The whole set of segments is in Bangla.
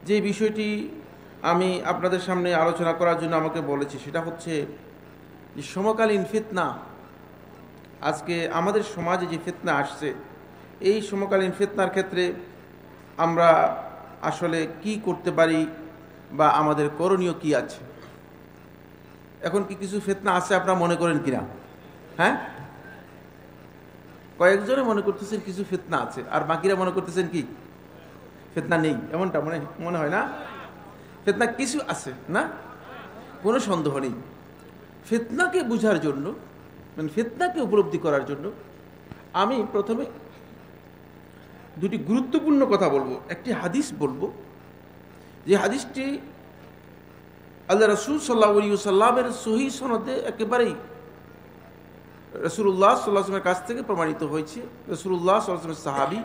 যে বিষয়টি আমি আপনাদের সামনে আলোচনা করার জন্য আমাকে বলেছি সেটা হচ্ছে যে সমকালীন ফিতনা। আজকে আমাদের সমাজে যে ফিতনা আসছে, এই সমকালীন ফিতনার ক্ষেত্রে আমরা আসলে কি করতে পারি বা আমাদের করণীয় কি আছে। এখন কি কিছু ফিতনা আছে আপনারা মনে করেন কিনা? হ্যাঁ, কয়েকজনে মনে করতেছেন কিছু ফিতনা আছে, আর বাকিরা মনে করতেছেন কি ফিতনা নেই। এমনটা মনে হয় না? ফিতনা কিছু আছে না, কোনো সন্দেহ নেই। ফিতনাকে বোঝার জন্য, মানে ফিতনাকে উপলব্ধি করার জন্য আমি প্রথমে দুটি গুরুত্বপূর্ণ কথা বলবো। একটি হাদিস বলবো, যে হাদিসটি আল্লাহ রাসূল সাল্লাল্লাহু আলাইহি ওয়াসাল্লামের সহিহ সনদে একেবারেই রাসূলুল্লাহ সাল্লাল্লাহু আলাইহি ওয়াসাল্লামের কাছ থেকে প্রমাণিত হয়েছে। রাসূলুল্লাহ সাল্লাল্লাহু আলাইহি ওয়াসাল্লামের সাহাবী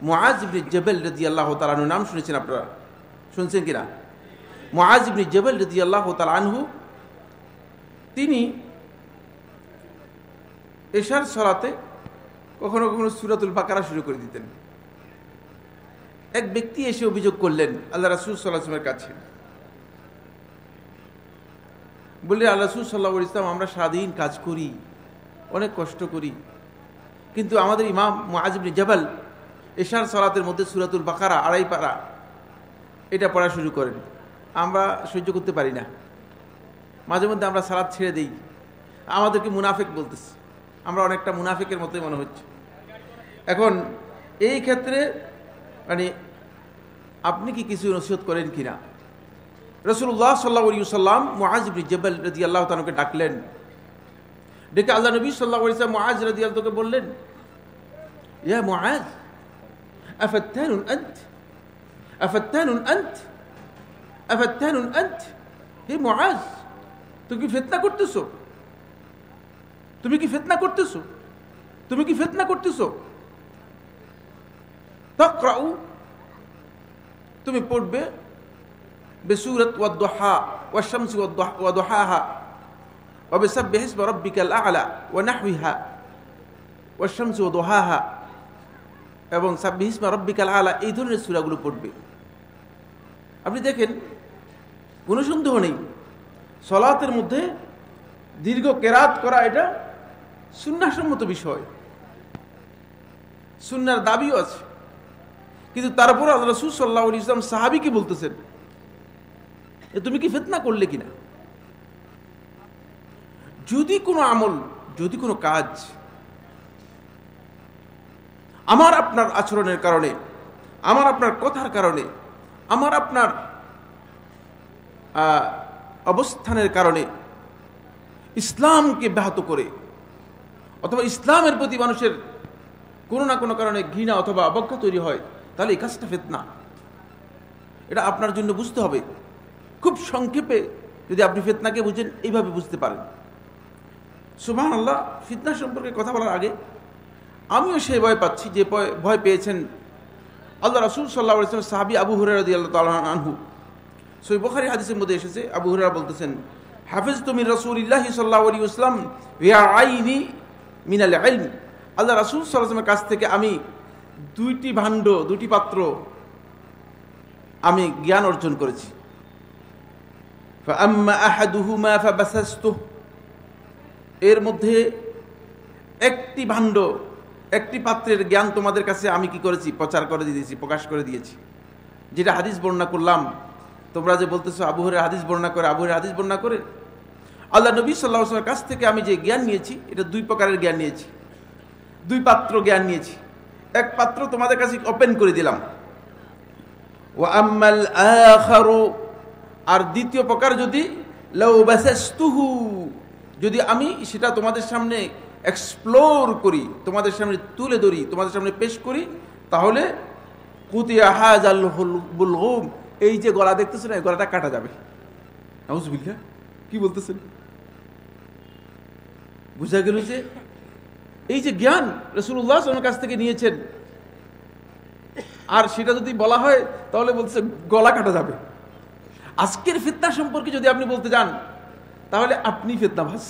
মুআজ ইবনে জাবাল রাদিয়াল্লাহু তাআলা আনহু, নাম শুনেছেন আপনারা? শুনছেন কিনা? মুআজ ইবনে জাবাল রাদিয়াল্লাহু তাআলা আনহু, তিনি এশার সালাতে কখনো কখনো সূরাতুল বাকারা শুরু করে দিতেন। এক ব্যক্তি এসে অভিযোগ করলেন আল্লাহ রাসূল সাল্লাল্লাহু আলাইহি ওয়াসাল্লামের কাছে, বললেন আল্লাহ রাসূল সাল্লাল্লাহু আলাইহি ওয়াসাল্লাম, আমরা সারাদিন কাজ করি, অনেক কষ্ট করি, কিন্তু আমাদের ইমাম মুআজ ইবনে জাবাল এশার সালাতের মধ্যে সূরাতুল বাকারা 2.5 পারা এটা পড়া শুরু করেন, আমরা সহ্য করতে পারি না, মাঝে মধ্যে আমরা সালাত ছেড়ে দিই, আমাদেরকে মুনাফিক বলতেছে, আমরা অনেকটা মুনাফিকের মতোই মনে হচ্ছে। এখন এই ক্ষেত্রে মানে আপনি কি কিছু নসিহত করেন কিনা? রাসূলুল্লাহ সাল্লাল্লাহু আলাইহি ওয়াসাল্লাম মুআজ ইবনে জাবাল রাদিয়াল্লাহু তাআলাকে ডাকলেন, ডেকে আল্লাহ নবী সাল্লাল্লাহু আলাইহি ওয়াসাল্লাম মুআজ রাদিয়াল্লাহু তাআলাকে বললেন, ইয়া মুআজ, আফাত্তানুন আনত, আফাত্তানুন আনত, আফাত্তানুন আনত। হে মুআজ, তুমি কি ফিতনা করতেছো? তুমি কি ফিতনা করতেছো? তুমি কি ফিতনা করতেছো? তাকরাউ, তুমি পড়বে বিসূরাত ওয়াদ-দুহা ওয়াশ-শামসি ওয়া-দুহাহা ওয়া বিসাব্বিহ ইসমি রাব্বিকাল আ'লা ওয়া নাহওয়িহা ওয়াশ-শামসি ওয়া-দুহাহা এবং সাব্বিহ ইসমি রাব্বিকাল আ'লা, এই ধরনের সূরাগুলো পড়বে। আপনি দেখেন, কোনো সন্দেহ নেই সালাতের মধ্যে দীর্ঘ কেরাত করা এটা সুন্নাহসম্মত বিষয়, সুন্নাহর দাবিও আছে, কিন্তু তারপরে আল্লাহ রাসূল সাল্লাল্লাহু আলাইহি ওয়াসাল্লাম সাহাবীকে বলতেছেন, তুমি কি ফিতনা করলে কিনা? যদি কোনো আমল, যদি কোনো কাজ আমার আপনার আচরণের কারণে, আমার আপনার কথার কারণে, আমার আপনার অবস্থানের কারণে ইসলামকে ব্যাহত করে, অথবা ইসলামের প্রতি মানুষের কোনো না কোনো কারণে ঘৃণা অথবা অবজ্ঞা তৈরি হয়, তাহলে এই কাজটা ফিতনা। এটা আপনার জন্য বুঝতে হবে। খুব সংক্ষেপে যদি আপনি ফিতনাকে বুঝেন, এইভাবে বুঝতে পারেন। সুবহানাল্লাহ, ফিতনা সম্পর্কে কথা বলার আগে আমিও সেই ভয় পাচ্ছি যে ভয় পেয়েছেন আল্লাহ রাসূল সাল্লাল্লাহু আলাইহি ওয়াসাল্লাম সাহাবী আবু হুরায়রা রাদিয়াল্লাহু তাআলা আনহু। সহিহ বুখারী হাদিসের মধ্যে এসেছে, আবু হুরায়রা বলতেছেন, হাফিজতু মিন রাসূলিল্লাহি সাল্লাল্লাহু আলাইহি ওয়াসাল্লাম ওয়া আইনি মিনাল ইলম, আল্লাহ রাসূল সাল্লাল্লাহু আলাইহি ওয়াসাল্লামের কাছ থেকে আমি দুইটি ভাণ্ড, দুটি পাত্র আমি জ্ঞান অর্জন করেছি। ফাআম্মা আহাদুহুমা ফাবাসাসতুহু, এর মধ্যে একটি ভাণ্ড, একটি পাত্রের জ্ঞান তোমাদের কাছে আমি কি করেছি? প্রচার করে দিয়েছি, প্রকাশ করে দিয়েছি। যেটা হাদিস বর্ণনা করলাম, তোমরা যে বলতেছো আবু হুরায়রা হাদিস বর্ণনা করে, আবু হুরায়রা হাদিস বর্ণনা করে, আল্লাহ নবী সাল্লাল্লাহু আলাইহি ওয়াসাল্লামের কাছ থেকে আমি যে জ্ঞান নিয়েছি, এটা দুই প্রকারের জ্ঞান নিয়েছি, দুই পাত্র জ্ঞান নিয়েছি। এক পাত্র তোমাদের কাছে ওপেন করে দিলাম, ওয়া আম্মাল আখারু, আর দ্বিতীয় প্রকার যদি লাউ বাসাসতুহু, যদি আমি সেটা তোমাদের সামনে এক্সপ্লোর করি, তোমাদের সামনে তুলে ধরি, তোমাদের সামনে পেশ করি, তাহলে কুতিয়া হাযাল বুলগুম, এই যে গলা দেখতেছেন, এই গলাটা কাটা যাবে। নাউযুবিল্লাহ, কি বলতেছেন? বুঝা গেল যে এই যে জ্ঞান রাসূলুল্লাহ সাল্লাল্লাহু আলাইহি ওয়াসাল্লামের কাছ থেকে নিয়েছেন, আর সেটা যদি বলা হয় তাহলে বলছে গলা কাটা যাবে। আজকের ফিতনা সম্পর্কে যদি আপনি বলতে যান, তাহলে আপনি ফিতনাবাজ,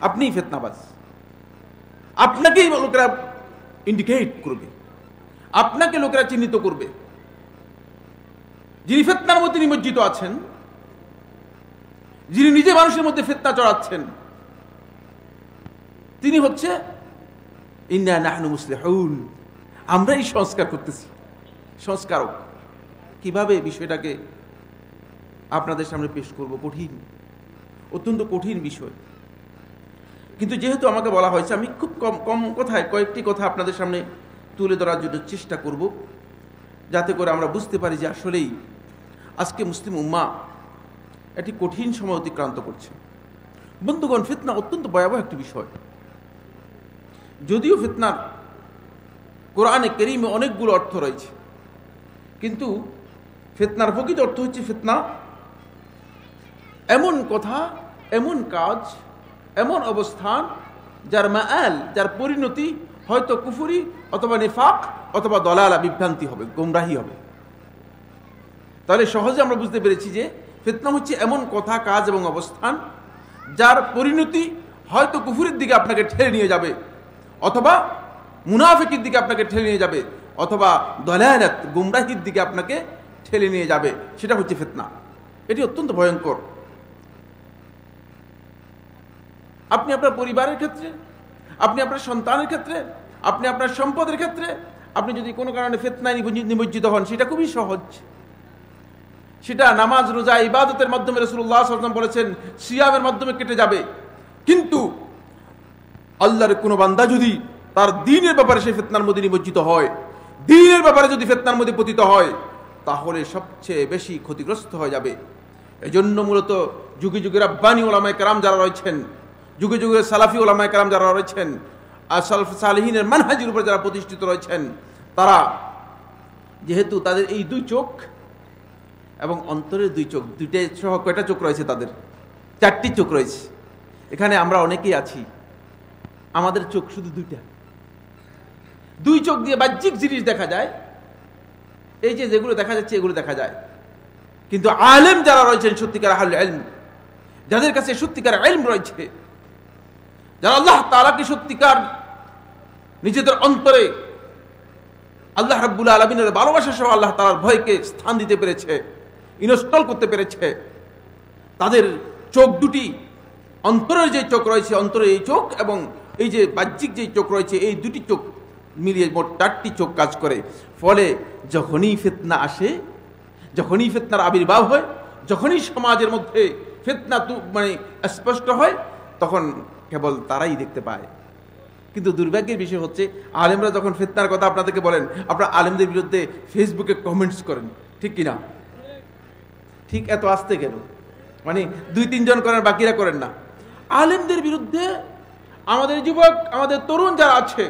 আপনিই ফিতনাবাজ, আপনাকেই লোকেরা ইন্ডিকেট করবে, আপনাকে লোকেরা চিহ্নিত করবে। যিনি ফিতনার মধ্যে নিমজ্জিত আছেন, যিনি নিজে মানুষের মধ্যে ফিতনা চড়াচ্ছেন, তিনি হচ্ছে ইন্না নাহনু মুসলিহুন, আমরাই সংস্কার করতেছি, সংস্কারক। কিভাবে বিষয়টাকে আপনাদের সামনে পেশ করব? কঠিন, অত্যন্ত কঠিন বিষয়। কিন্তু যেহেতু আমাকে বলা হয়েছে, আমি খুব কম কথায় কয়েকটি কথা আপনাদের সামনে তুলে ধরার জন্য চেষ্টা করব, যাতে করে আমরা বুঝতে পারি যে আসলেই আজকে মুসলিম উম্মাহ একটি কঠিন সময় অতিক্রান্ত করছে। বন্ধুগণ, ফিতনা অত্যন্ত ভয়াবহ একটি বিষয়। যদিও ফিতনার কোরআনে কারীমে অনেকগুলো অর্থ রয়েছে, কিন্তু ফিতনার প্রকৃত অর্থ হচ্ছে ফিতনা এমন কথা, এমন কাজ, এমন অবস্থান যার মাআল, যার পরিণতি হয়তো কুফরি অথবা নিফাক অথবা দলালা, বিভ্রান্তি হবে, গোমরাহি হবে। তাহলে সহজে আমরা বুঝতে পেরেছি যে ফিতনা হচ্ছে এমন কথা, কাজ এবং অবস্থান যার পরিণতি হয়তো কুফরির দিকে আপনাকে ঠেলে নিয়ে যাবে, অথবা মুনাফিকের দিকে আপনাকে ঠেলে নিয়ে যাবে, অথবা দলালাত, গোমরাহির দিকে আপনাকে ঠেলে নিয়ে যাবে। সেটা হচ্ছে ফিতনা। এটি অত্যন্ত ভয়ঙ্কর। আপনি আপনার পরিবারের ক্ষেত্রে, আপনি আপনার সন্তানের ক্ষেত্রে, আপনি আপনার সম্পদের ক্ষেত্রে আপনি যদি কোনো কারণে ফিতনায় নিমজ্জিত হন, সেটা খুবই সহজ। সেটা নামাজ, রোজা, ইবাদতের মাধ্যমে রাসূলুল্লাহ সাল্লাল্লাহু আলাইহি ওয়াসাল্লাম বলেছেন সিয়ামের মাধ্যমে কেটে যাবে। কিন্তু আল্লাহর কোনো বান্দা যদি তার দ্বীনের ব্যাপারে সে ফিতনার মধ্যে নিমজ্জিত হয়, দ্বীনের ব্যাপারে যদি ফিতনার মধ্যে পতিত হয়, তাহলে সবচেয়ে বেশি ক্ষতিগ্রস্ত হয়ে যাবে। এজন্য মূলত যুগে যুগে রাব্বানী উলামায়ে কেরাম যারা রয়েছেন, যুগে যুগে সালাফি উলামায়ে কেরাম যারা রয়েছেন, আর সালফ সালেহিনের মানহাজের উপর যারা প্রতিষ্ঠিত রয়েছেন, তারা যেহেতু তাদের এই দুই চোখ এবং অন্তরের দুই চোখ, দুইটাই সহ কয়টা চোখ রয়েছে? তাদের 4টি চোখ রয়েছে। এখানে আমরা অনেকেই আছি, আমাদের চোখ শুধু দুইটা। দুই চোখ দিয়ে বাহ্যিক জিনিস দেখা যায়, এই যে যেগুলো দেখা যাচ্ছে এগুলো দেখা যায়। কিন্তু আলেম যারা রয়েছেন, সত্যিকার আহলে ইলম, যাদের কাছে সত্যিকার ইলম রয়েছে, যারা আল্লাহ তাআলাকে সত্যিকার নিজেদের অন্তরে আল্লাহ রাব্বুল আলামিনের ভালোবাসা সহ আল্লাহ তাআলার ভয়কে স্থান দিতে পেরেছে, ইনস্টল করতে পেরেছে, তাদের চোখ দুটি, অন্তরের যে চোখ রয়েছে, অন্তরের এই চোখ এবং এই যে বাহ্যিক যে চোখ রয়েছে, এই দুটি চোখ মিলিয়ে মোট 4টি চোখ কাজ করে। ফলে যখনই ফিতনা আসে, যখনই ফিতনার আবির্ভাব হয়, যখনই সমাজের মধ্যে ফিতনা মানে স্পষ্ট হয়, তখন কেবল তারাই দেখতে পায়। কিন্তু দুর্ভাগ্যের বিষয় হচ্ছে, আলেমরা যখন ফিতনার কথা আপনাদেরকে বলেন, আপনারা আলেমদের বিরুদ্ধে ফেসবুকে কমেন্টস করেন, ঠিক কিনা? ঠিক এত আসতে গেল, মানে 2-3 জন করেন, বাকিরা করেন না। আলেমদের বিরুদ্ধে আমাদের যুবক, আমাদের তরুণ যারা আছে,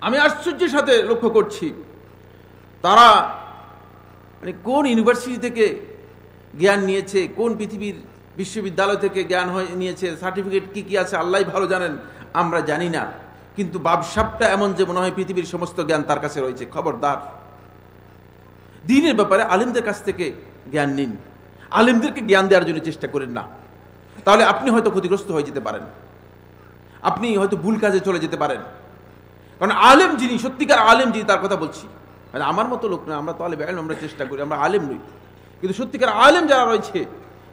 আমি আশ্চর্যের সাথে লক্ষ্য করছি, তারা মানে কোন ইউনিভার্সিটি থেকে জ্ঞান নিয়েছে, কোন পৃথিবীর বিশ্ববিদ্যালয় থেকে জ্ঞান নিয়েছে, সার্টিফিকেট কি কি আছে আল্লাহ ভালো জানেন, আমরা জানি না। কিন্তু বাবসাবটা এমন যে মনে হয় পৃথিবীর সমস্ত জ্ঞান তার কাছে রয়েছে। খবরদার, দ্বীনের ব্যাপারে আলেমদের কাছ থেকে জ্ঞান নিন, আলেমদেরকে জ্ঞান দেওয়ার জন্য চেষ্টা করেন না। তাহলে আপনি হয়তো ক্ষতিগ্রস্ত হয়ে যেতে পারেন, আপনি হয়তো ভুল কাজে চলে যেতে পারেন। কারণ আলেম যিনি, সত্যিকার আলেম যিনি, তার কথা বলছি, মানে আমার মতো লোক না, আমরা তাহলে আমরা চেষ্টা করি, আমরা আলেম নই। কিন্তু সত্যিকার আলেম যারা রয়েছে,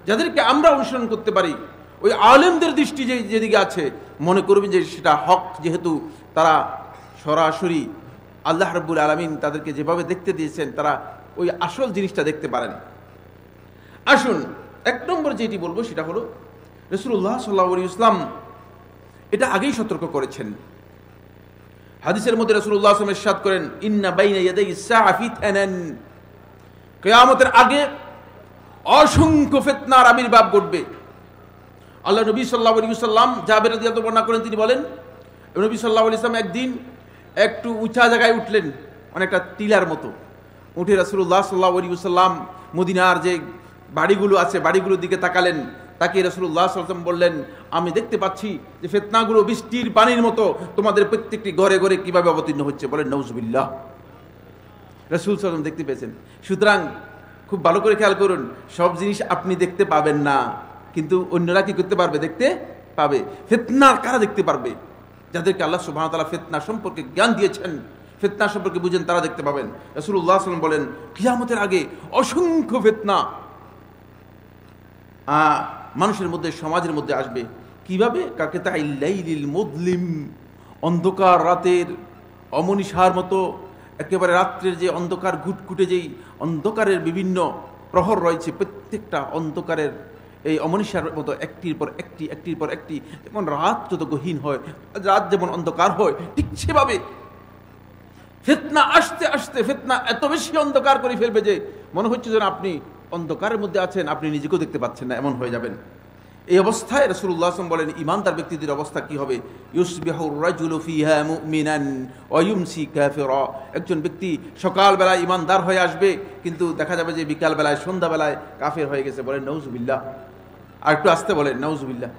যাদেরকে আমরা অনুসরণ করতে পারি, ওই আলেমদের দৃষ্টি যেদিকে আছে, মনে করবেন যে সেটা হক, যেহেতু তারা সরাসরি আল্লাহ রাব্বুল আলামিন তাদেরকে যেভাবে দেখতে দিয়েছেন, তারা ওই আসল জিনিসটা দেখতে পারেন। আসুন, 1 নম্বর যেটি বলবো সেটা হলো, রাসূলুল্লাহ সাল্লাল্লাহু আলাইহি ওয়াসাল্লাম এটা আগেই সতর্ক করেছেন। হাদিসের মধ্যে রাসূলুল্লাহ সাল্লাল্লাহু আলাইহি ওয়াসাল্লাম ইরশাদ করেন, ইন্না বাইনা ইয়াদাই সাআ ফিতানান, কিয়ামতের আগে অসংখ্য ফিতনার আবির্ভাব ঘটবে। আল্লাহ নবী সাল্লাল্লাহু আলাইহি ওয়াসাল্লাম, জাবের রাদিয়াল্লাহু বর্ণনা করেন, তিনি বলেন, নবী সাল্লাল্লাহু আলাইহি ওয়াসাল্লাম একদিন একটু উঁচা জায়গায় উঠলেন, অনেকটা টিলার মতো উঠে রাসূলুল্লাহ সাল্লাল্লাহু আলাইহি ওয়াসাল্লাম মদিনার যে বাড়িগুলো আছে, বাড়িগুলোর দিকে তাকালেন। তাকে রাসূলুল্লাহ সাল্লাল্লাহু আলাইহি ওয়াসাল্লাম বললেন, আমি দেখতে পাচ্ছি যে ফিতনাগুলো বৃষ্টির পানির মতো তোমাদের প্রত্যেকটি ঘরে ঘরে কিভাবে অবতীর্ণ হচ্ছে। বলেন নাউজুবিল্লাহ। রাসূল সাল্লাল্লাহু আলাইহি ওয়াসাল্লাম দেখতে পেয়েছেন। সুতরাং খুব ভালো করে খেয়াল করুন, সব জিনিস আপনি দেখতে পাবেন না, কিন্তু অন্যরা কি করতে পারবে? দেখতে পাবে। ফিতনা কারা দেখতে পারবে? যাদেরকে আল্লাহ সুবহানাহু ওয়া তাআলা ফিতনা সম্পর্কে জ্ঞান দিয়েছেন, ফিতনা সম্পর্কে বুঝেন তারা দেখতে পাবেন। রাসূলুল্লাহ সাল্লাল্লাহু আলাইহি ওয়াসাল্লাম বলেন কিয়ামতের আগে অসংখ্য ফিতনা মানুষের মধ্যে, সমাজের মধ্যে আসবে। কিভাবে? কাকিতাইল লাইলিল মুযলিম, অন্ধকার রাতের অমনিশার মতো, একেবারে রাত্রের যে অন্ধকার ঘুটঘুটে যেই অন্ধকারের বিভিন্ন প্রহর রয়েছে, প্রত্যেকটা অন্ধকারের এই অমনিশার মতো একটির পর একটি, একটির পর একটি, যেমন রাত যত গহীন হয়, রাত যেমন অন্ধকার হয়, ঠিক সেভাবে ফিতনা আসতে আসতে ফিতনা এত বেশি অন্ধকার করে ফেলবে যে মনে হচ্ছে যেন আপনি অন্ধকারের মধ্যে আছেন, আপনি নিজেকেও দেখতে পাচ্ছেন না, এমন হয়ে যাবেন। এই অবস্থায় রাসূলুল্লাহ সাল্লাল্লাহু আলাইহি ওয়াসাল্লাম বলেন ইমানদার ব্যক্তিদের অবস্থা কি হবে? ইউসবিহুর রাজুলু ফিহা মুমিনান ওয়া ইউমসি কাফিরা। একজন ব্যক্তি সকালবেলায় ইমানদার হয়ে আসবে, কিন্তু দেখা যাবে যে বিকালবেলায়, সন্ধ্যাবেলায় কাফের হয়ে গেছে। বলেন নাউজুবিল্লাহ। আর একটু আসতে বলেন নাউজুবিল্লাহ।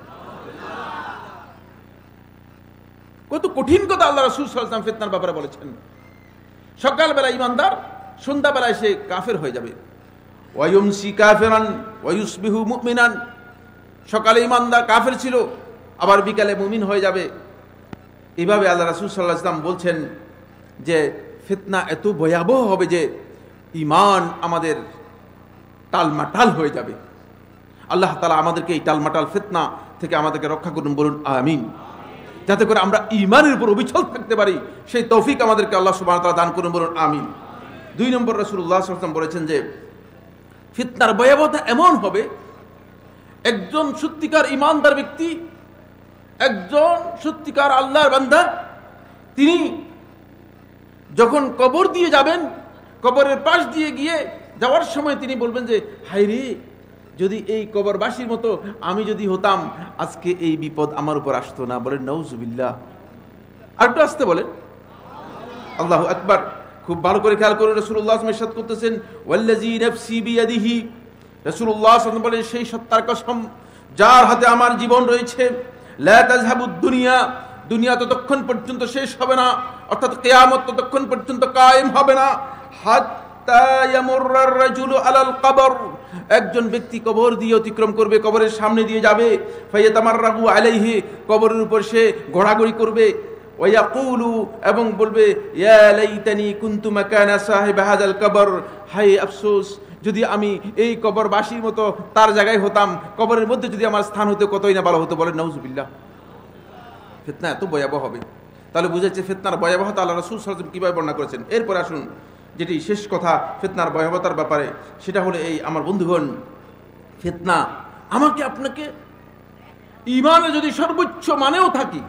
কত কঠিন কথা আল্লাহ রাসূল সাল্লাল্লাহু আলাইহি ওয়াসাল্লাম ফিতনার ব্যাপারে বলেছেন। সকালবেলায় ইমানদার, সন্ধ্যাবেলায় সে কাফের হয়ে যাবে। ওয়া ইউমসি কাফিরান ওয়া ইউসবিহু মুমিনান। সকালে ইমানদার কাফের ছিল, আবার বিকালে মুমিন হয়ে যাবে। এইভাবে আল্লাহ রাসূল সাল্লাল্লাহু আলাইহি ওয়াসাল্লাম বলছেন যে ফিতনা এত ভয়াবহ হবে যে ঈমান আমাদের টালমাটাল হয়ে যাবে। আল্লাহ তাআলা আমাদেরকে এই টালমাটাল ফিতনা থেকে আমাদেরকে রক্ষা করুন, বলুন আমিন। যাতে করে আমরা ঈমানের উপর অবিচল থাকতে পারি, সেই তৌফিক আমাদেরকে আল্লাহ সুবহানাহু ওয়া তাআলা দান করুন, বলুন আমিন। 2 নম্বর রাসূলুল্লাহ সাল্লাল্লাহু আলাইহি ওয়াসাল্লাম বলেছেন যে ফিতনার ভয়াবহতা এমন হবে, একজন সত্যিকার ঈমানদার ব্যক্তি, একজন সত্যিকার আল্লাহর বান্দা, তিনি যখন কবর দিয়ে যাবেন, কবরের পাশ দিয়ে গিয়ে যাওয়ার সময় তিনি বলবেন যে হায়রে, যদি এই কবরবাসীর মতো আমি যদি হতাম, আজকে এই বিপদ আমার উপর আসতো না। বলেন নাউজুবিল্লাহ। আর একটু আসতে বলেন আল্লাহু আকবার। খুব ভালো করে খেয়াল করে রাসূলুল্লাহ সাল্লাল্লাহু আলাইহি ওয়াসাল্লাম ইরশাদ করতেছেন ওয়াল্লাযী নাফসি বিয়াদিহি। রাসূলুল্লাহ সাল্লাল্লাহু আলাইহি ওয়াসাল্লাম বলেন সেই সত্তার কসম যার হাতে আমার জীবন রয়েছে, লা তাযহাবুদ দুনিয়া, দুনিয়া ততক্ষণ পর্যন্ত শেষ হবে না, অর্থাৎ কিয়ামত ততক্ষণ পর্যন্ত কায়েম হবে না, হাত্তা ইয়ামুররার রাজুলু আলাল কবর, একজন ব্যক্তি কবর দিয়ে অতিক্রম করবে, কবরের সামনে দিয়ে যাবে, ফায়াতামাররাহু আলাইহি, কবরের উপর সে ঘোরাঘুরি করবে, ওয়ায়াকুলু, এবং বলবে ইয়া লাইতানি কুনতু মাকানা সাহিব হাযাল কবর, হায় আফসোস, যদি আমি এই কবরবাসীর মতো তার জায়গায় হতাম, কবরের মধ্যে যদি আমার স্থান হতো কতই না ভালো হতো। বলেন নাউজুবিল্লাহ। ফিতনা এত ভয়াবহ হবে। তাহলে বুঝাচ্ছে ফিতনার ভয়াবহতা আল্লাহ রাসূল সাল্লাল্লাহু আলাইহি ওয়াসাল্লাম কিভাবে বর্ণনা করেছেন। এরপর আসুন যেটি শেষ কথা ফিতনার ভয়াবহতার ব্যাপারে, সেটা হলো এই আমার বন্ধুগণ, ফিতনা আমাকে আপনাকে ঈমানের যদি সর্বোচ্চ মানেও থাকি,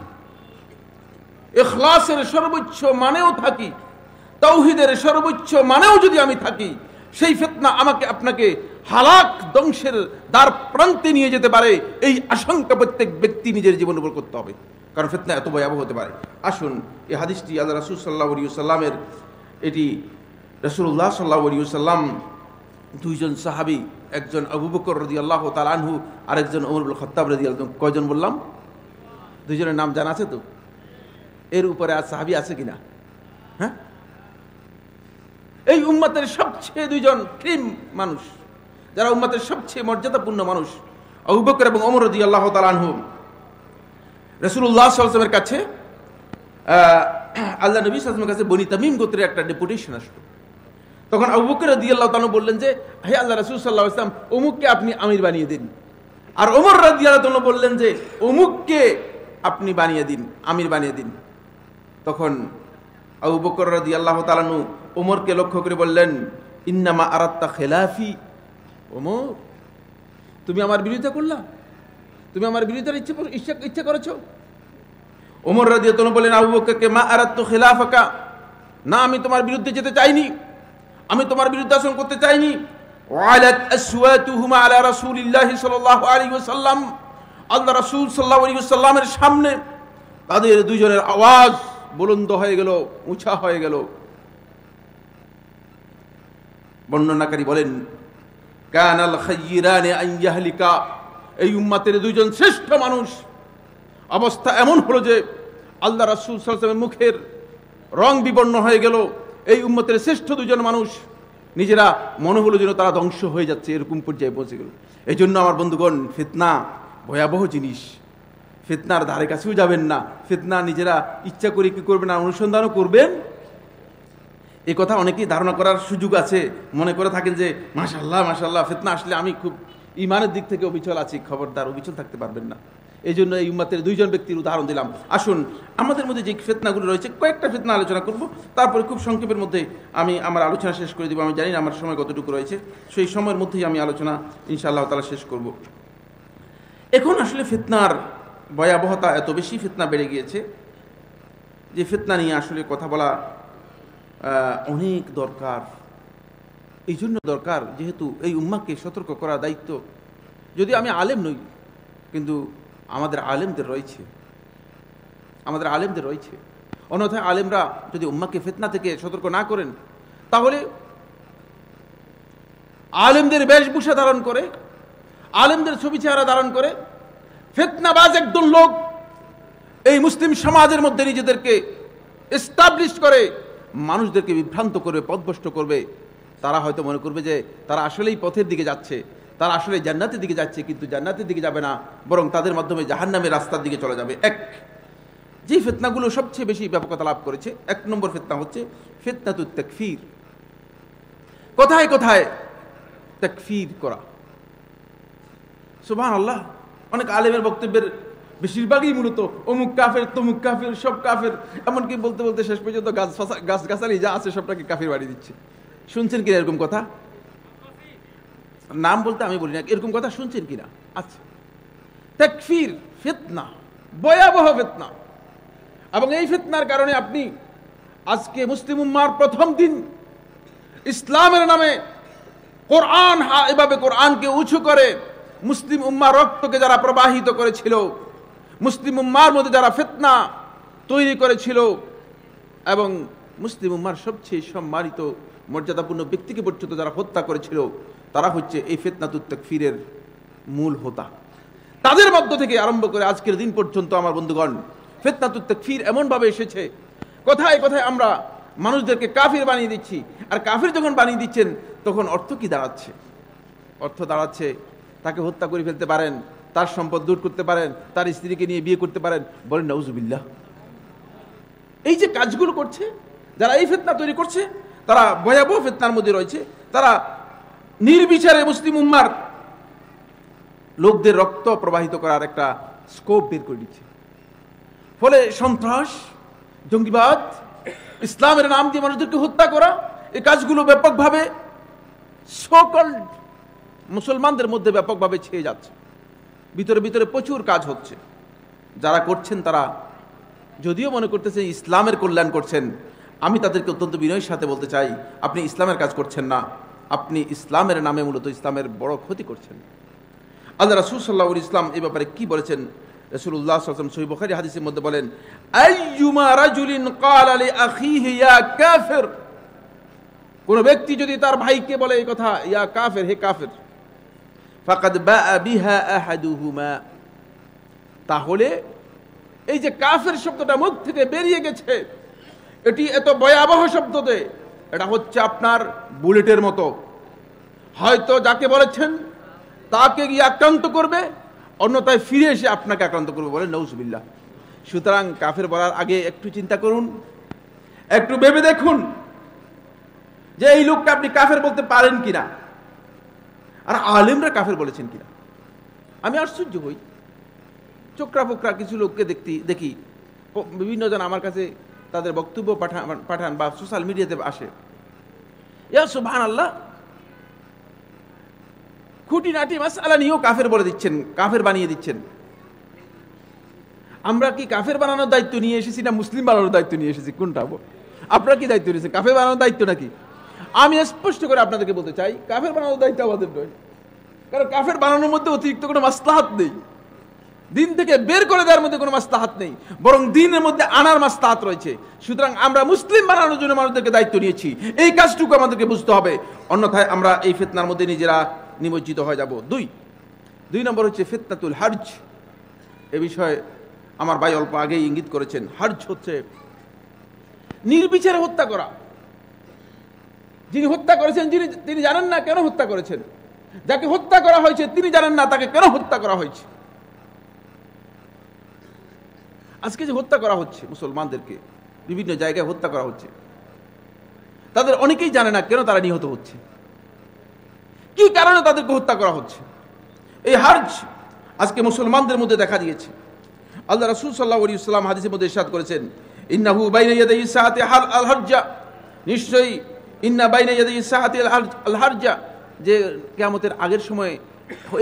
ইখলাসের সর্বোচ্চ মানেও থাকি, তাওহীদের সর্বোচ্চ মানেও যদি আমি থাকি, সেই ফিতনা আমাকে আপনাকে হালাক ধ্বংসের দ্বার প্রান্তে নিয়ে যেতে পারে। এই আশঙ্কা প্রত্যেক ব্যক্তি নিজের জীবনের উপর করতে হবে, কারণ ফিতনা এত ভয়াবহ হতে পারে। আসুন এই হাদিসটি আল্লাহ রাসূল সাল্লাল্লাহু আলাইহি ওয়াসাল্লামের, এটি রাসূলুল্লাহ সাল্লাল্লাহু আলাইহি ওয়াসাল্লাম দুইজন সাহাবী, একজন আবু বকর রাদিয়াল্লাহু তাআলা আনহু, আরেকজন ওমর ইবনে খাত্তাব রাদিয়াল্লাহু আনহু। কয়জন বললাম? দুইজনের নাম জানা আছে তো? এর উপরে আর সাহাবী আছে কিনা? হ্যাঁ, এই উম্মতের সবচেয়ে দুইজন ক্রিম মানুষ, যারা উম্মতের সবচেয়ে মর্যাদাপূর্ণ মানুষ, আবু বকর এবং ওমর রাদিয়াল্লাহু তাআলা আনহু। রাসূলুল্লাহ সাল্লাল্লাহু আলাইহি ওয়াসাল্লামের কাছে আল্লাহ নবী সাল্লাল্লাহু আলাইহি ওয়াসাল্লামের কাছে বনি তামিম গোত্রের একটা ডেপুটেশন আসলো। তখন আবু বকর রাদিয়াল্লাহু তাআলা বললেন যে হে আল্লাহ রাসূল সাল্লাল্লাহু আলাইহি ওয়াসাল্লাম, অমুককে আপনি আমির বানিয়ে দিন। আর ওমর রাদিয়াল্লাহু তাআলা বললেন যে অমুককে আপনি বানিয়ে দিন, আমির বানিয়ে দিন। তখন আবু বকর রাদিয়াল্লাহু তাআলা আনহু ওমরকে লক্ষ্য করে বললেন ইন্নামা আরাদতা খিলাফি। ওমর, তুমি আমার বিরোধিতা করলা, তুমি আমার বিরোধিতার ইচ্ছা করেছো। ওমর রাদিয়াল্লাহু তাআলা বললেন আবু বকরকে মা আরাদতু খিলাফাকা, না আমি তোমার বিরুদ্ধে যেতে চাইনি, আমি তোমার বিরুদ্ধে আচরণ করতে চাইনি। ওয়ালাত আসওয়াতুহুমা আলা রাসূলিল্লাহি সাল্লাল্লাহু আলাইহি ওয়াসাল্লাম, আল্লাহ রাসূল সাল্লাল্লাহু আলাইহি ওয়াসাল্লামের সামনে তাদের দুইজনের আওয়াজ বুলন্দ হয়ে গেল, উঁচা হয়ে গেল। বর্ণনাকারী বলেন কানাল খায়রানি আন ইয়াহলিকা, এই উম্মতের দুইজন শ্রেষ্ঠ মানুষ, অবস্থা এমন হলো যে আল্লাহ রাসূল সাল্লাল্লাহু আলাইহি ওয়াসাল্লামের মুখের রং বিবর্ণ হয়ে গেল। এই উম্মতের শ্রেষ্ঠ দুজন মানুষ নিজেরা মনে হলো যেন তারা ধ্বংস হয়ে যাচ্ছে, এরকম পর্যায়ে পৌঁছে গেল। এই জন্য আমার বন্ধুগণ, ফিতনা ভয়াবহ জিনিস, ফিতনার ধারে কাছেও যাবেন না। ফিতনা নিজেরা ইচ্ছা করে কি করবেন না, অনুসন্ধানও করবেন এই কথা অনেকেই ধারণা করার সুযোগ আছে, মনে করে থাকেন যে মাশাআল্লাহ মাশাআল্লাহ ফিতনা আসলে আমি খুব ইমানের দিক থেকে অবিচল আছি। খবরদার, অবিচল থাকতে পারবেন না। এই জন্য এই উম্মতের দুইজন ব্যক্তির উদাহরণ দিলাম। আসুন আমাদের মধ্যে যে ফিতনাগুলো রয়েছে কয়েকটা ফিতনা আলোচনা করব, তারপরে খুব সংক্ষেপের মধ্যে আমি আমার আলোচনা শেষ করে দিব। আমি জানি না আমার সময় কতটুকু রয়েছে, সেই সময়ের মধ্যেই আমি আলোচনা ইনশাআল্লাহ তাআলা শেষ করব। এখন আসলে ফিতনার ভয়াবহতা এত বেশি, ফিতনা বেড়ে গিয়েছে যে ফিতনা নিয়ে আসলে কথা বলা অনেক দরকার। এই জন্য দরকার যেহেতু এই উম্মাহকে সতর্ক করার দায়িত্ব, যদি আমি আলেম নই কিন্তু আমাদের আলেমদের রয়েছে। অন্যথায় আলেমরা যদি উম্মাহকে ফিতনা থেকে সতর্ক না করেন, তাহলে আলেমদের বেশভূষা ধারণ করে, আলেমদের ছবি চেহারা ধারণ করে ফিতনাবাজ একদল লোক এই মুসলিম সমাজের মধ্যে নিজেদেরকে এস্টাবলিশ করে মানুষদেরকে বিভ্রান্ত করবে, পথভ্রষ্ট করবে। তারা হয়তো মনে করবে যে তারা আসলেই পথের দিকে যাচ্ছে, তারা আসলে জান্নাতের দিকে যাচ্ছে, কিন্তু জান্নাতের দিকে যাবে না, বরং তাদের মাধ্যমে জাহান্নামের রাস্তার দিকে চলে যাবে। যে ফিতনাগুলো সবচেয়ে বেশি ব্যাপকতা লাভ করেছে, 1 নম্বর ফিতনা হচ্ছে ফিতনাতুত তাকফীর। কোথায় কোথায় তাকফীর করা। সুবহানাল্লাহ, অনেক আলেমের বক্তব্যের বেশিরভাগই মূলত অমুক কাফের, তমুক কাফের, সব কাফের, এমনকি বলতে বলতে শেষ পর্যন্ত গাছগাছালি যা আছে সবটাকে কাফির বাড়ি দিচ্ছে। শুনছেন কিনা এরকম কথা? নাম বলতে আমি বলি না, এরকম কথা শুনছেন কিনা? আচ্ছা, তাকফীর ফিতনা, ভয়াবহ ফিতনা। এবং এই ফিতনার কারণে আপনি আজকে মুসলিম উম্মাহর প্রথম দিন ইসলামের নামে কোরআন, এভাবে কোরআনকে উঁচু করে মুসলিম উম্মাহর রক্তকে যারা প্রবাহিত করেছিল, মুসলিম উম্মাহর মধ্যে যারা ফিতনা তৈরি করেছিল এবং মুসলিম উম্মাহর সবচেয়ে সম্মানিত মর্যাদাপূর্ণ ব্যক্তিকে পর্যন্ত যারা হত্যা করেছিল, তারা হচ্ছে এই ফিতনাতুত তাকফীরের মূল হোতা। তাদের মধ্য থেকে আরম্ভ করে আজকের দিন পর্যন্ত আমার বন্ধুগণ, ফিতনাতুত তাকফীর এমনভাবে এসেছে, কোথায় কোথায় আমরা মানুষদেরকে কাফির বানিয়ে দিচ্ছি। আর কাফির যখন বানিয়ে দিচ্ছেন, তখন অর্থ কি দাঁড়াচ্ছে? অর্থ দাঁড়াচ্ছে তাকে হত্যা করে ফেলতে পারেন, তার সম্পদ দূর করতে পারেন, তার স্ত্রীকে নিয়ে বিয়ে করতে পারেন। বলেন নাউজুবিল্লাহ। এই যে কাজগুলো করছে যারা, এই ফিতনা তৈরি করছে, তারা ভয়াবহ ফিতনার মধ্যে রয়েছে। তারা নির্বিচারে মুসলিম উম্মার লোকদের রক্ত প্রবাহিত করার একটা স্কোপ বের করে দিচ্ছে। ফলে সন্ত্রাস, জঙ্গিবাদ, ইসলামের নাম দিয়ে মানুষদেরকে হত্যা করা, এই কাজগুলো ব্যাপকভাবে সকল মুসলমানদের মধ্যে ব্যাপকভাবে ছেয়ে যাচ্ছে। ভিতরে ভিতরে প্রচুর কাজ হচ্ছে। যারা করছেন তারা যদিও মনে করতেছেন ইসলামের কল্যাণ করছেন, আমি তাদেরকে অত্যন্ত বিনয়ের সাথে বলতে চাই, আপনি ইসলামের কাজ করছেন না, আপনি ইসলামের নামে মূলত ইসলামের বড় ক্ষতি করছেন। আল্লাহ রাসূল সাল্লাল্লাহু আলাইহি ওয়াসাল্লাম এই ব্যাপারে কি বলেছেন? রাসূলুল্লাহ সাল্লাল্লাহু আলাইহি ওয়াসাল্লাম সহিহ বুখারী হাদিসের মধ্যে বলেন, আইয়ুমা রাজুলিন ক্বালা লিআখিহি ইয়া কাফির, কোন ব্যক্তি যদি তার ভাইকে বলে এই কথা, ইয়া কাফির, হে কাফির, ফাকাদ বাআ বিহা আহাদুহুমা, তাহলে এই যে কাফির শব্দটা মুখ থেকে বেরিয়ে গেছে, এটি এত ভয়াবহ শব্দ যে এটা হচ্ছে আপনার বুলেটের মতো, হয়তো যাকে বলেছেন তাকে গিয়ে আক্রান্ত করবে, অন্যথায় ফিরে এসে আপনাকে আক্রান্ত করবে। বলে নাউজুবিল্লাহ। সুতরাং কাফের বলার আগে একটু চিন্তা করুন, একটু ভেবে দেখুন যে এই লোককে আপনি কাফের বলতে পারেন কিনা, আর আলেমরা কাফের বলেছেন কিনা। আমি আশ্চর্য হই, চোখরা ফোকরা কিছু লোককে দেখি, বিভিন্ন জন আমার কাছে তাদের বক্তব্য পাঠান বা সোশ্যাল মিডিয়াতে আসে, ইয়া সুবহানাল্লাহ, খুঁটিনাটি মাসআলা নিয়েও কাফের বলে দিচ্ছেন, কাফের বানিয়ে দিচ্ছেন। আমরা কি কাফের বানানোর দায়িত্ব নিয়ে এসেছি না মুসলিম বানানোর দায়িত্ব নিয়ে এসেছি? কোনটা? আপনারা কি দায়িত্ব নিয়েছেন? কাফের বানানোর দায়িত্ব নাকি? আমি স্পষ্ট করে আপনাদেরকে বলতে চাই, কাফের বানানোর দায়িত্ব আমাদের নয়। কারণ কাফের বানানোর মধ্যে অতিরিক্ত কোনো মাসলাহাত নেই, দিন থেকে বের করে দেওয়ার মধ্যে কোনো মাসলাহাত নেই, বরং দিনের মধ্যে আনার মাসলাহাত রয়েছে। সুতরাং আমরা মুসলিম বানানোর জন্য মানুষদেরকে দায়িত্ব নিয়েছি, এই কাজটুকু আমাদেরকে বুঝতে হবে, অন্যথায় আমরা এই ফিতনার মধ্যে নিজেরা নিমজ্জিত হয়ে যাব। দুই নম্বর হচ্ছে ফিতনাতুল হার্জ। এ বিষয়ে আমার ভাই অল্প আগেই ইঙ্গিত করেছেন। হার্জ হচ্ছে নির্বিচারে হত্যা করা। যিনি হত্যা করেছেন তিনি জানেন না কেন হত্যা করেছেন, যাকে হত্যা করা হয়েছে তিনি জানেন না তাকে কেন হত্যা করা হয়েছে। আজকে যে হত্যা করা হচ্ছে মুসলমানদেরকে, বিভিন্ন জায়গায় হত্যা করা হচ্ছে, তাদের অনেকেই জানে না কেন তারা নিহত হচ্ছে, কি কারণে তাদেরকে হত্যা করা হচ্ছে। এই হার্জ আজকে মুসলমানদের মধ্যে দেখা দিয়েছে। আল্লাহ রাসূল সাল্লাল্লাহু আলাইহি ওয়াসাল্লাম হাদিসের মধ্যে ইরশাদ করেছেন, ইন্নাহু বাইনা ইয়াদাই সাআতি আল হারজা, নিশ্চয়ই ইন্না বাইনা ইয়াদাই সাআতি আল হারজা, যে কিয়ামতের আগের সময়ে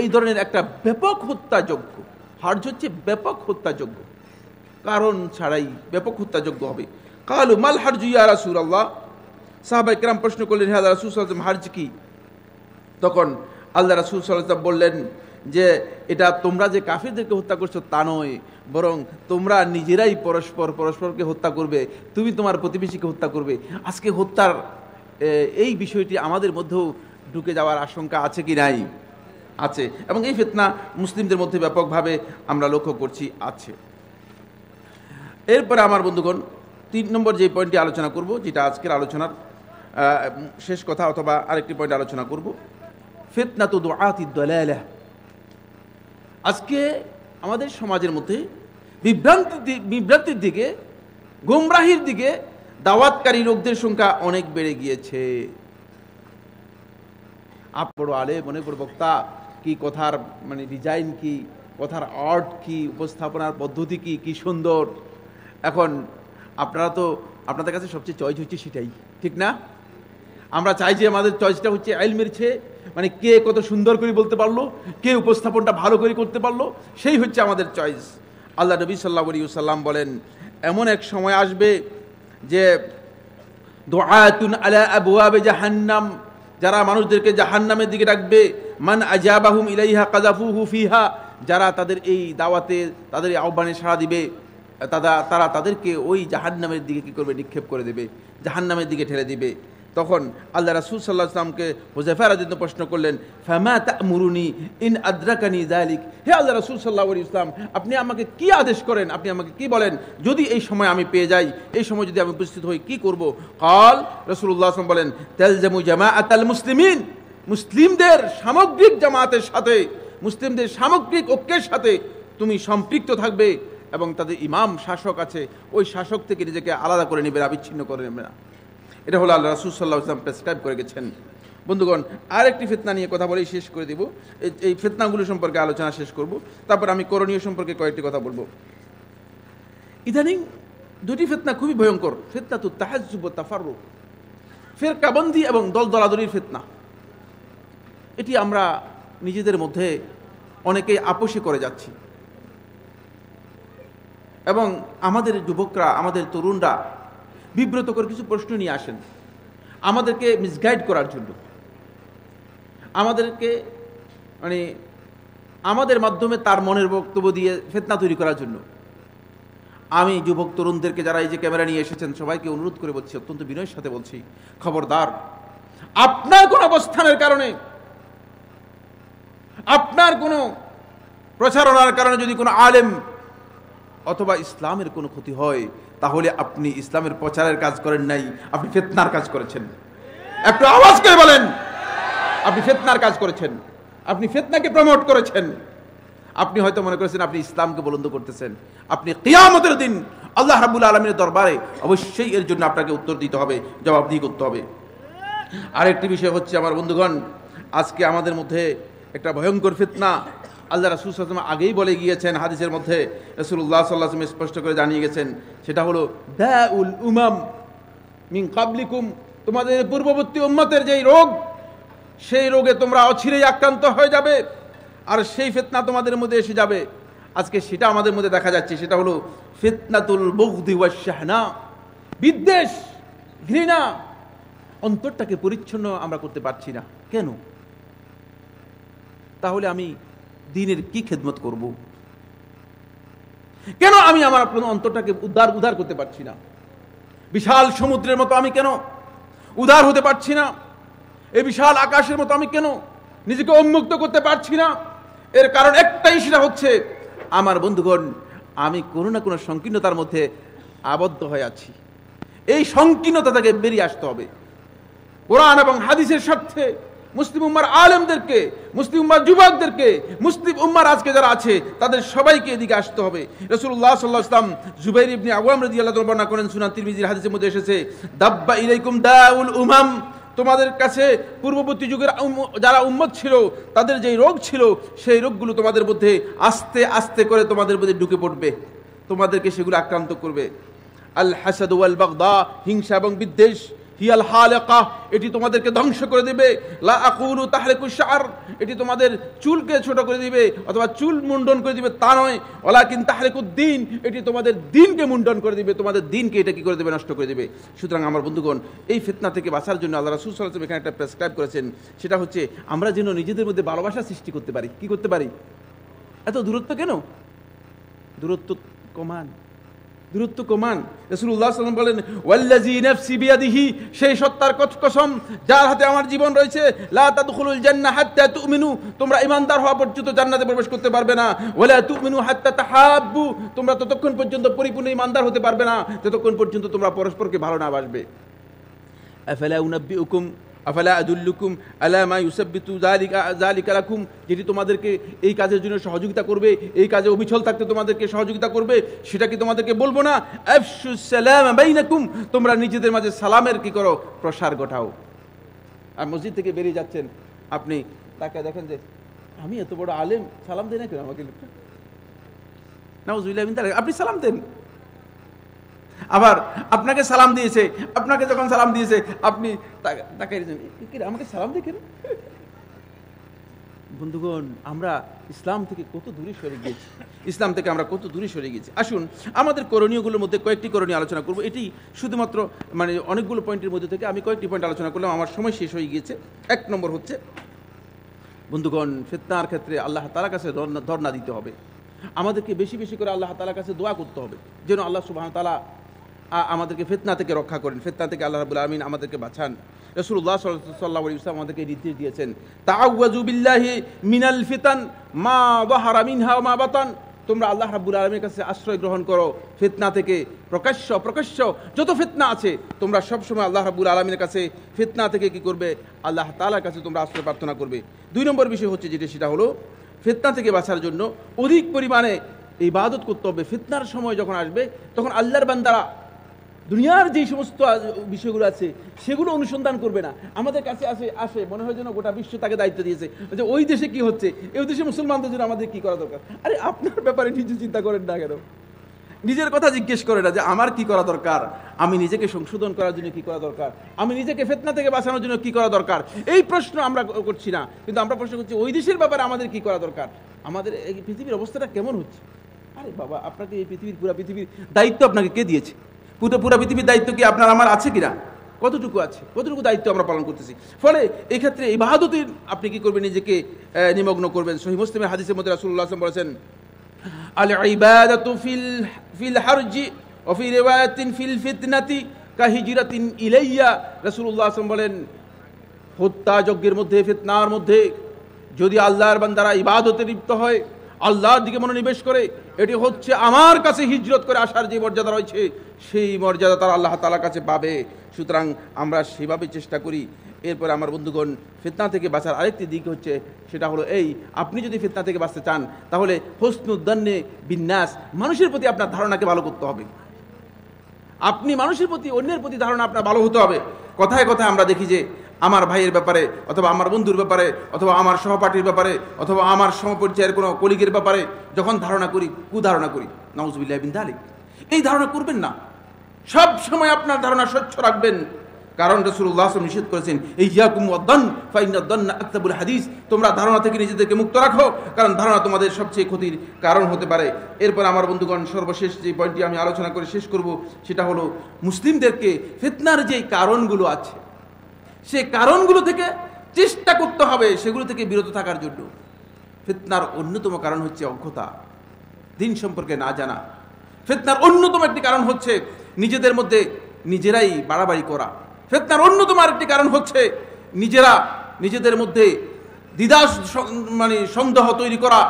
এই ধরনের একটা ব্যাপক হত্যাযজ্ঞ, হার্জ হচ্ছে ব্যাপক হত্যাযজ্ঞ, কারণ ছাড়াই ব্যাপক হত্যাযজ্ঞ হবে। কালু মাল হারজু ইয়া রাসূলুল্লাহ, সাহাবায়ে কেরাম প্রশ্ন করলেন, হে আল্লাহর রাসূল সাল্লাল্লাহু আলাইহি ওয়াসাল্লাম, হার্জ কি? তখন আল্লাহ রাসূল সাল্লাল্লাহু আলাইহি ওয়াসাল্লাম বললেন যে এটা তোমরা যে কাফিরদেরকে হত্যা করছো তা নয়, বরং তোমরা নিজেরাই পরস্পরকে হত্যা করবে, তুমি তোমার প্রতিবেশীকে হত্যা করবে। আজকে হত্যার এই বিষয়টি আমাদের মধ্যেও ঢুকে যাওয়ার আশঙ্কা আছে কি নাই? আছে, এবং এই ফিতনা মুসলিমদের মধ্যে ব্যাপকভাবে আমরা লক্ষ্য করছি আছে। এরপরে আমার বন্ধুগণ 3 নম্বর যে পয়েন্টটি আলোচনা করব, যেটা আজকের আলোচনার শেষ কথা, অথবা আরেকটি পয়েন্ট আলোচনা করব, ফিতনাতু দুআতিদ দালালাহ। আজকে আমাদের সমাজের মধ্যে বিভ্রান্তির দিকে, গোমরাহির দিকে দাওয়াতকারী লোকদের সংখ্যা অনেক বেড়ে গিয়েছে। বড় আলেম, অনেক বড় বক্তা, কি কথার মানে ডিজাইন কি, কথার আর্ট কি, উপস্থাপনার পদ্ধতি কি, কি সুন্দর। এখন আপনাদের কাছে সবচেয়ে চয়েস হচ্ছে সেটাই, ঠিক না? আমরা চাই যে আমাদের চয়েসটা হচ্ছে ইলমের চেয়ে, মানে কে কত সুন্দর করে বলতে পারলো, কে উপস্থাপনটা ভালো করে করতে পারলো, সেই হচ্ছে আমাদের চয়েস। আল্লাহ নবী সাল্লাল্লাহু আলাইহি ওয়াসাল্লাম বলেন, এমন এক সময় আসবে যে দুআতুন আলা আবওয়াবে জাহান্নাম, যারা মানুষদেরকে জাহান্নামের দিকে ডাকবে, মান আজাবাহুম ইলাইহা কাযাফুহু ফিহা, যারা তাদের এই দাওয়াতে, তাদের এই আহ্বানে সাড়া দিবে, তারা তাদেরকে ওই জাহান্নামের দিকে কি করবে? নিক্ষেপ করে দেবে, জাহান্নামের দিকে ঠেলে দিবে। তখন আল্লাহ রাসূল সাল্লাল্লাহু আলাইহি ওয়াসাল্লামকে হুযায়ফা রাদিয়াল্লাহু আনহু প্রশ্ন করলেন, ফামা তা'মুরুনি ইন আদরাকানি যালিক, হে আল্লাহ রাসূল সাল্লাল্লাহু আলাইহি ওয়াসাল্লাম, আপনি আমাকে কি আদেশ করেন, আপনি আমাকে কি বলেন, যদি এই সময় আমি পেয়ে যাই, এই সময় যদি আমি উপস্থিত হই, কি করব? কাল রাসূলুল্লাহ সাল্লাল্লাহু আলাইহি ওয়াসাল্লাম বলেন, তালজামু জামাআতাল মুসলিমিন, মুসলিমদের সামগ্রিক জামাতের সাথে, মুসলিমদের সামগ্রিক ঐক্যের সাথে তুমি সম্পৃক্ত থাকবে, এবং তাদের ইমাম শাসক আছে, ওই শাসক থেকে নিজেকে আলাদা করে নেবে, আবিচ্ছিন্ন করে নেবে না। এটা হলো আল্লাহ রাসূল সাল্লাল্লাহু আলাইহি ওয়াসাল্লাম প্রেসক্রাইব করে গেছেন। বন্ধুগণ, আরেকটি ফিতনা নিয়ে কথা বলেই শেষ করে দিব। এই ফিতনাগুলো সম্পর্কে আলোচনা শেষ করব, তারপর আমি করণীয় সম্পর্কে কয়েকটি কথা বলবো। ইদানিং 2টি ফিতনা খুবই ভয়ঙ্কর, ফিতনাতুত তাহাজ্জুব ওয়া তাফাররুক, ফিরকাবন্দি এবং দলদলাদলির ফিতনা। এটি আমরা নিজেদের মধ্যে অনেকেই আপোষে করে যাচ্ছি, এবং আমাদের যুবকরা, আমাদের তরুণরা বিব্রত করে কিছু প্রশ্ন নিয়ে আসেন আমাদেরকে মিসগাইড করার জন্য, আমাদেরকে মানে আমাদের মাধ্যমে তার মনের বক্তব্য দিয়ে ফিতনা তৈরি করার জন্য। আমি যুবক তরুণদেরকে, যারা এই যে ক্যামেরা নিয়ে এসেছেন, সবাইকে অনুরোধ করে বলছি, অত্যন্ত বিনয়ের সাথে বলছি, খবরদার, আপনার কোন অবস্থানের কারণে, আপনার কোন প্রচারণার কারণে যদি কোনো আলেম অথবা ইসলামের কোনো ক্ষতি হয়, তাহলে আপনি ইসলামের প্রচারের কাজ করেন নাই, আপনি ফিতনার কাজ করেছেন। একটু আওয়াজ করে বলেন, আপনি ফিতনার কাজ করেছেন, আপনি ফিতনাকে প্রমোট করেছেন। আপনি হয়তো মনে করেছেন আপনি ইসলামকে বুলন্দ করতেছেন, আপনি কিয়ামতের দিন আল্লাহ রাব্বুল আলামিনের দরবারে অবশ্যই এর জন্য আপনাকে উত্তর দিতে হবে, জবাবদিহি করতে হবে। আরেকটি বিষয় হচ্ছে আমার বন্ধুগণ, আজকে আমাদের মধ্যে একটা ভয়ঙ্কর ফিতনা আল্লাহ রাসূল সাল্লাল্লাহু আলাইহি ওয়াসাল্লাম আগেই বলে গিয়েছেন, হাদিসের মধ্যে রাসূলুল্লাহ সাল্লাল্লাহু আলাইহি ওয়াসাল্লাম স্পষ্ট করে জানিয়ে গেছেন, সেটা হলো দাউল উমাম মিন ক্বাবলিকুম, তোমাদের পূর্ববর্তী উম্মতের যেই রোগ, সেই রোগে তোমরা অচিরেই আক্রান্ত হয়ে যাবে, আর সেই ফিতনা তোমাদের মধ্যে এসে যাবে। আজকে সেটা আমাদের মধ্যে দেখা যাচ্ছে, সেটা হলো ফিতনাতুল বুগদি ওয়াশ শাহনা, বিদ্বেষ, ঘৃণা। অন্তরটাকে পরিচ্ছন্ন আমরা করতে পারছি না কেন? তাহলে আমি দ্বীনের কি খেদমত করব? কেন আমি আমার অন্তরটাকে উদার করতে পারছি না? বিশাল সমুদ্রের মতো আমি কেন উদার হতে পারছি না? এই বিশাল আকাশের মতো আমি কেন নিজেকে উন্মুক্ত করতে পারছি না? এর কারণ একটাই, সেটা হচ্ছে আমার বন্ধুগণ, আমি কোনো না কোনো সংকীর্ণতার মধ্যে আবদ্ধ হয়ে আছি। এই সংকীর্ণতা থেকে বেরিয়ে আসতে হবে। কোরআন এবং হাদিসের স্বার্থে মুসলিম উম্মার আলেমদেরকে, মুসলিম উম্মার যুবকদেরকে, মুসলিম উম্মার আজকে যারা আছে তাদের সবাইকে এদিকে আসতে হবে। রাসূলুল্লাহ সাল্লাল্লাহু আলাইহি ওয়াসাল্লাম জুবাইর ইবনে আওয়াম রাদিয়াল্লাহু তাআলা বর্ণনা করেন, সুনান তিরমিজির হাদিসের মধ্যে এসেছে, দাব্বা ইলাইকুম দাউল উমাম, তোমাদের কাছে পূর্ববর্তী যুগের যারা উম্মত ছিল তাদের যেই রোগ ছিল সেই রোগগুলো তোমাদের মধ্যে আস্তে আস্তে করে তোমাদের মধ্যে ঢুকে পড়বে, তোমাদেরকে সেগুলো আক্রান্ত করবে। আল হাসাদ ওয়াল বাগদা, হিংসা এবং বিদ্বেষ, হিয়াল হালাকা, এটি তোমাদেরকে ধ্বংস করে দিবে। লা আকুলু তাহরিকু শা'r, এটি তোমাদের চুলকে ছোট করে দিবে অথবা চুল মুন্ডন করে দিবে তা নয়, ওয়ালাকিন তাহরিকুদ্দিন, এটি তোমাদের দ্বীনকে মুন্ডন করে দিবে, তোমাদের দ্বীনকে এটা কি করে দিবে, নষ্ট করে দিবে। সুতরাং আমার বন্ধুগণ, এই ফিতনা থেকে বাঁচার জন্য আল্লাহ রাসূল সাল্লাল্লাহু আলাইহি ওয়াসাল্লাম এখানে একটা প্রেসক্রাইব করেছেন, সেটা হচ্ছে আমরা যেন নিজেদের মধ্যে ভালোবাসা সৃষ্টি করতে পারি। কি করতে পারি? এত দূরত্ব কেন? দূরত্ব কমান, দূরত্ব কমান। রাসূলুল্লাহ সাল্লাল্লাহু আলাইহি ওয়াসাল্লাম বলেন, ওয়াল্লাযী নাফসি বিয়াদিহি, সেই সত্তার কসম যার হাতে আমার জীবন রয়েছে, লা তাদখুলুল জান্নাহ হাত্তা তুমিনু, তোমরা ঈমানদার হওয়া পর্যন্ত জান্নাতে প্রবেশ করতে পারবে না। ওয়ালা তুমিনু হাত্তা তাহাব্বু, তোমরা ততক্ষণ পর্যন্ত পরিপূর্ণ ঈমানদার হতে পারবে না যতক্ষণ পর্যন্ত তোমরা পরস্পরকে ভালো না বাসবে। আফালা উনাব্বিউকুম আফালা আদুল্লুকুম আলা মা ইউসাব্বিতু যালিকা লাকুম, যেটি তোমাদেরকে এই কাজের জন্য সহযোগিতা করবে, এই কাজে অবিচল থাকতে তোমাদেরকে সহযোগিতা করবে, সেটা কি তোমাদেরকে বলবো না? আফশুস সালাম বাইনাকুম, তোমরা নিজেদের মাঝে সালামের কি করো, প্রসার ঘটাও। আর মসজিদ থেকে বেরিয়ে যাচ্ছেন, আপনি তাকে দেখেন যে আমি এত বড় আলেম, সালাম দেন না কেন আমাকে লোকটা, নাউজুবিল্লাহ মিন যালিক, আপনি সালাম দেন। আবার আপনাকে সালাম দিয়েছে, আপনাকে যখন সালাম দিয়েছে আপনি তাকে আমাকে সালাম দিয়ে কেন? বন্ধুগণ, আমরা ইসলাম থেকে কত দূরে সরে গিয়েছি, ইসলাম থেকে আমরা কত দূরে সরে গিয়েছি। আসুন আমাদের করণীয়গুলোর মধ্যে কয়েকটি করণীয় আলোচনা করব। এটি শুধুমাত্র মানে অনেকগুলো পয়েন্টের মধ্যে থেকে আমি কয়েকটি পয়েন্ট আলোচনা করলাম, আমার সময় শেষ হয়ে গিয়েছে। এক নম্বর হচ্ছে বন্ধুগণ, ফিতনার ক্ষেত্রে আল্লাহ তাআলার কাছে ধর্ণা দিতে হবে। আমাদেরকে বেশি বেশি করে আল্লাহ তাআলার কাছে দোয়া করতে হবে যেন আল্লাহ সুবহানাহু ওয়া তাআলা আমাদেরকে ফিতনা থেকে রক্ষা করেন, ফিতনা থেকে আল্লাহ রাব্বুল আলামিন আমাদেরকে বাঁচান। রাসূলুল্লাহ সাল্লাল্লাহু আলাইহি ওয়াসাল্লাম আমাদেরকে নির্দেশ দিয়েছেন, তাআওয়াযু বিল্লাহি মিনাল ফিতান মা যাহারা মিনহা ওয়া মা বাতান, তোমরা আল্লাহ রাব্বুল আলামিনের কাছে আশ্রয় গ্রহণ করো ফিতনা থেকে, প্রকাশ্য যত ফিতনা আছে তোমরা সবসময় আল্লাহ রাব্বুল আলামিনের কাছে ফিতনা থেকে কি করবে, আল্লাহ তাআলার কাছে তোমরা আশ্রয় প্রার্থনা করবে। দুই নম্বর বিষয় হচ্ছে যেটা, সেটা হলো ফিতনা থেকে বাঁচার জন্য অধিক পরিমাণে ইবাদত করতে হবে। ফিতনার সময় যখন আসবে তখন আল্লাহর বান্দারা দুনিয়ার যে সমস্ত বিষয়গুলো আছে সেগুলো অনুসন্ধান করবে না, আমাদের কাছে আসে মনে হয় যেন গোটা বিশ্ব তাকে দায়িত্ব দিয়েছে যে ওই দেশে কি হচ্ছে, এই দেশে মুসলমানদের জন্য আমাদের কি করা দরকার। আরে আপনার ব্যাপারে নিজে চিন্তা করেন না কেন? নিজের কথা জিজ্ঞেস করে না যে আমার কি করা দরকার, আমি নিজেকে সংশোধন করার জন্য কি করা দরকার, আমি নিজেকে ফিতনা থেকে বাঁচানোর জন্য কি করা দরকার, এই প্রশ্ন আমরা করছি না। কিন্তু আমরা প্রশ্ন করছি ওই দেশের ব্যাপারে আমাদের কি করা দরকার, আমাদের এই পৃথিবীর অবস্থাটা কেমন হচ্ছে। আরে বাবা, আপনাকে এই পুরা পৃথিবীর দায়িত্ব আপনাকে কে দিয়েছে? পুরা পৃথিবীর দায়িত্ব কি আপনার আমার আছে কিনা? কতটুকু আছে, কতটুকু দায়িত্ব আমরা পালন করতেছি। ফলে এই ক্ষেত্রে ইবাদতের আপনি কি করবেন, নিজেকে নিমগ্ন করবেন। সহিহ মুসলিমের হাদিসের মধ্যে রাসূলুল্লাহ সাল্লাল্লাহু আলাইহি ওয়াসাল্লাম বলেছেন, আল ইবাদাতু ফিল হারজি ওয়া ফি রিওয়ায়াতিন ফিল ফিতনাতি কাহিজরাতিন ইলাইয়া। রাসূলুল্লাহ সাল্লাল্লাহু আলাইহি ওয়াসাল্লাম বলেন, হত্যা যজ্ঞের মধ্যে, ফিতনার মধ্যে যদি আল্লাহর বান্দারা ইবাদতে লিপ্ত হয়, আল্লাহর দিকে মনোনিবেশ করে, এটি হচ্ছে আমার কাছে হিজরত করে আসার যে মর্যাদা রয়েছে সেই মর্যাদা তারা আল্লাহ তাআলার কাছে পাবে। সুতরাং আমরা সেভাবে চেষ্টা করি। এরপরে আমার বন্ধুগণ, ফিতনা থেকে বাঁচার আরেকটি দিক হচ্ছে, সেটা হলো এই, আপনি যদি ফিতনা থেকে বাঁচতে চান তাহলে হুসনুদ্দান্নে বিন্নাস, মানুষের প্রতি আপনার ধারণাকে ভালো করতে হবে। আপনি মানুষের প্রতি, অন্যের প্রতি ধারণা আপনার ভালো হতে হবে। কথায় কথায় আমরা দেখি যে আমার ভাইয়ের ব্যাপারে অথবা আমার বন্ধুর ব্যাপারে অথবা আমার সহপাঠীর ব্যাপারে অথবা আমার সমপর্যায়ের কোনো কলিগের ব্যাপারে যখন ধারণা করি, কুধারণা করি, নাউজুবিল্লাহ মিন যালিক, এই ধারণা করবেন না। সব সময় আপনার ধারণা স্বচ্ছ রাখবেন, কারণ রাসূলুল্লাহ সাল্লাল্লাহু আলাইহি ওয়াসাল্লাম নিষেধ করেছেন, ইয়্যাকুম ওয়াদ-দন ফাইন্নাদ-দন্না আকযাবুল হাদিস, তোমরা ধারণা থেকে নিজেদেরকে মুক্ত রাখো, কারণ ধারণা তোমাদের সবচেয়ে ক্ষতির কারণ হতে পারে। এরপর আমার বন্ধুগণ, সর্বশেষ যে পয়েন্টটি আমি আলোচনা করে শেষ করব সেটা হলো মুসলিমদেরকে ফিতনার যে কারণগুলো আছে সেই কারণগুলো থেকে চেষ্টা করতে হবে সেগুলো থেকে বিরত থাকার জন্য। ফিতনার অন্যতম কারণ হচ্ছে অজ্ঞতা, দিন সম্পর্কে না জানা। ফিতনার অন্যতম একটি কারণ হচ্ছে নিজেদের মধ্যে নিজেরাই বাড়াবাড়ি করা। ফিতনার অন্যতম আরেকটি কারণ হচ্ছে নিজেদের মধ্যে দ্বিধা সন্দেহ তৈরি করা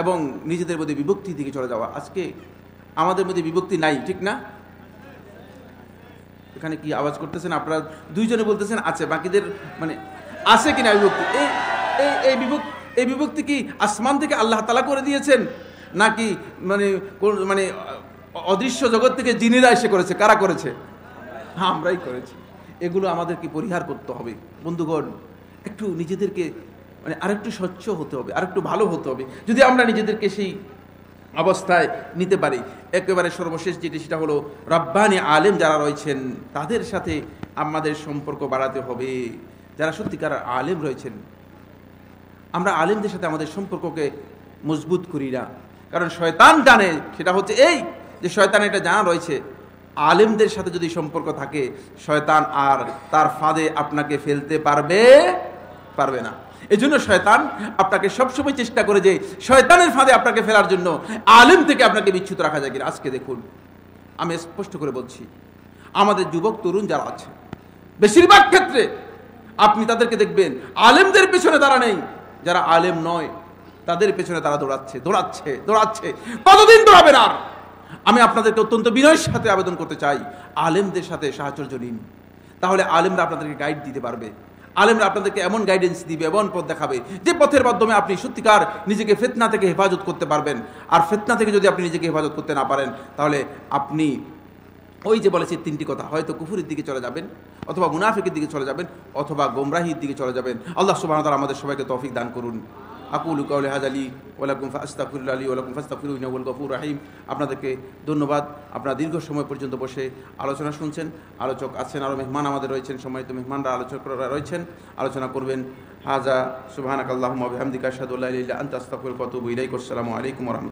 এবং নিজেদের মধ্যে বিভক্তির দিকে চলে যাওয়া। আজকে আমাদের মধ্যে বিভক্তি নাই, ঠিক না? এখানে কি আওয়াজ করতেছেন আপনারা? দুইজনে বলতেছেন আছে, বাকিদের আছে কিনা বিভক্তি? এই বিভক্তি কি আসমান থেকে আল্লাহ তাআলা করে দিয়েছেন, নাকি মানে অদৃশ্য জগৎ থেকে জিনেরা এসে করেছে? কারা করেছে? হ্যাঁ, আমরাই করেছি। এগুলো আমাদেরকে পরিহার করতে হবে। বন্ধুগণ, একটু নিজেদেরকে আরেকটু স্বচ্ছ হতে হবে, আরেকটু ভালো হতে হবে। যদি আমরা নিজেদেরকে সেই অবস্থায় নিতে পারি, একেবারে সর্বশেষ যেটি, সেটা হলো রব্বানি আলেম যারা রয়েছেন তাদের সাথে আমাদের সম্পর্ক বাড়াতে হবে। যারা সত্যিকার আলেম রয়েছেন, আমরা আলেমদের সাথে আমাদের সম্পর্ককে মজবুত করি না। কারণ শয়তান জানে, সেটা হচ্ছে এই যে শয়তান এটা জানা রয়েছে, আলেমদের সাথে যদি সম্পর্ক থাকে, শয়তান আর তার ফাঁদে আপনাকে ফেলতে পারবে না। এজন্য শয়তান আপনাকে সবসময় চেষ্টা করে যে শয়তানের ফাঁদে আপনাকে ফেলার জন্য আলেম থেকে আপনাকে বিচ্যুত রাখা যায় কিনা। আজকে দেখুন, আমি স্পষ্ট করে বলছি, আমাদের যুবক তরুণ যারা আছে, বেশিরভাগ ক্ষেত্রে আপনি তাদেরকে দেখবেন আলেমদের পেছনে তারা নেই, যারা আলেম নয় তাদের পেছনে তারা দৌড়াচ্ছে। কতদিন দৌড়াবেন আর? আমি আপনাদেরকে অত্যন্ত বিনয়ের সাথে আবেদন করতে চাই, আলেমদের সাথে সাহচর্য নিন। তাহলে আলেমরা আপনাদেরকে গাইড দিতে পারবে। আলেমরা আপনাদেরকে এমন গাইডেন্স দিবে, এমন পথ দেখাবে, যে পথের মাধ্যমে আপনি সত্যিকার নিজেকে ফিতনা থেকে হেফাজত করতে পারবেন। আর ফিতনা থেকে যদি আপনি নিজেকে হেফাজত করতে না পারেন, তাহলে আপনি ওই যে বলেছি তিনটি কথা, হয়তো কুফুরের দিকে চলে যাবেন, অথবা মুনাফিকের দিকে চলে যাবেন, অথবা গোমরাহির দিকে চলে যাবেন। আল্লাহ সুবহানাহু ওয়া তাআলা আমাদের সবাইকে তৌফিক দান করুন। আকুলু কাওলি হাযা লি ওয়া লাকুম ফাস্তাগফিরুল্লাহ লি ওয়া লাকুম ফাস্তাগফিরুহু ইন্নাহু হুয়াল গফুরুর রহিম। আপনাদেরকে ধন্যবাদ। আপনারা দীর্ঘ সময় পর্যন্ত বসে আলোচনা শুনছেন। আলোচক আছেন, আরও মেহমান আমাদের রয়েছেন, সম্মানিত মেহমানরা আলোচকরা রয়েছেন, আলোচনা করবেন। হাযা সুবহানাকাল্লাহুম্মা ওয়া বিহামদিকা আশহাদু আল্লা ইলাহা ইল্লা আনতা আস্তাগফিরুকা ওয়া আতুবু ইলাইক। আসসালামু আলাইকুম ওয়া রাহমাতুল্লাহ।